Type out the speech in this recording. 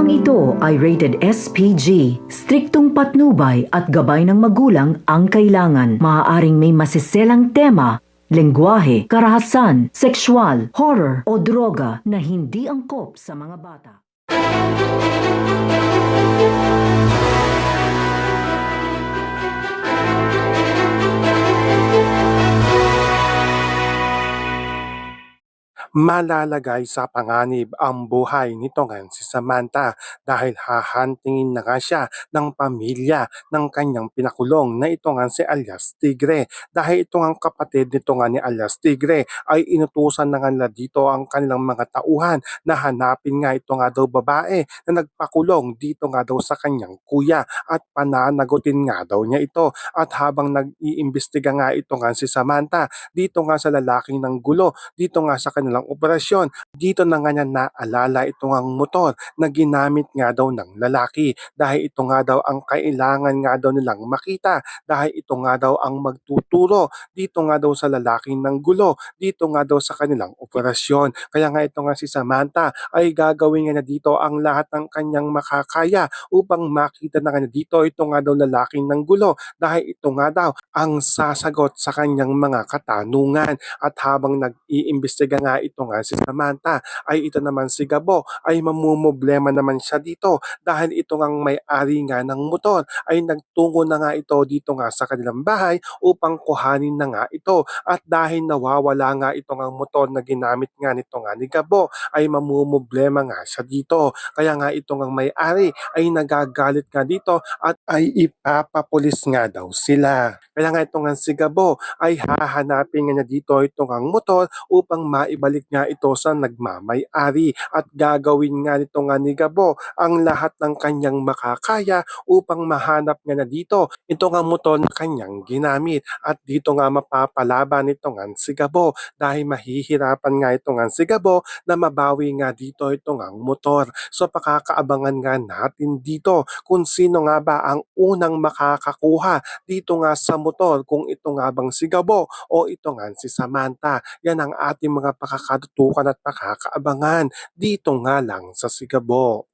Programang ito ay rated SPG. Striktong patnubay at gabay ng magulang ang kailangan. Maaaring may masiselang tema, lengguwahe, karahasan, sexual, horror o droga na hindi angkop sa mga bata. Malalagay sa panganib ang buhay nito nga si Samantha dahil hahantingin na nga siya ng pamilya ng kanyang pinakulong na ito nga si alias Tigre. Dahil ito nga kapatid nito nga ni alias Tigre ay inutusan na nga nila dito ang kanilang mga tauhan na hanapin nga ito nga daw babae na nagpakulong dito nga daw sa kanyang kuya at pananagutin nga daw niya ito. At habang nag-iimbestiga nga ito nga si Samantha dito nga sa lalaking ng gulo, dito nga sa kanilang operasyon. Dito na nga niya naalala ito ngang motor na ginamit nga daw ng lalaki dahil ito nga daw ang kailangan nga daw nilang makita dahil ito nga daw ang magtuturo dito nga daw sa lalaking ng gulo, dito nga daw sa kanilang operasyon. Kaya nga ito nga si Samantha ay gagawin nga na dito ang lahat ng kanyang makakaya upang makita na nga dito ito nga daw lalaking ng gulo dahil ito nga daw ang sasagot sa kanyang mga katanungan. At habang nag-iimbestiga nga ito nga si Samantha ay ito naman si Gabo ay mamumblema naman siya dito dahil ito ngang may-ari nga ng motor ay nagtungo na nga ito dito nga sa kanilang bahay upang kuhanin na nga ito. At dahil nawawala nga ito ngang motor na ginamit nga nito nga ni Gabo ay mamumblema nga siya dito. Kaya nga ito ngang may-ari ay nagagalit nga dito at ay ipapapulis nga daw sila. Kaya nga ito nga si Gabo ay hahanapin nga niya dito ito ngang motor upang maibalik nga ito sa nagmamay-ari at gagawin nga nito nga ni Gabo ang lahat ng kanyang makakaya upang mahanap nga na dito ito nga motor na kanyang ginamit at dito nga mapapalaban ito nga si Gabo dahil mahihirapan nga ito nga si Gabo na mabawi nga dito ito nga motor. So pakakaabangan nga natin dito kung sino nga ba ang unang makakakuha dito nga sa motor, kung ito nga bang si Gabo o ito nga si Samantha. Yan ang ating mga pakakatutukan at pakakaabangan dito nga lang sa Sigabo.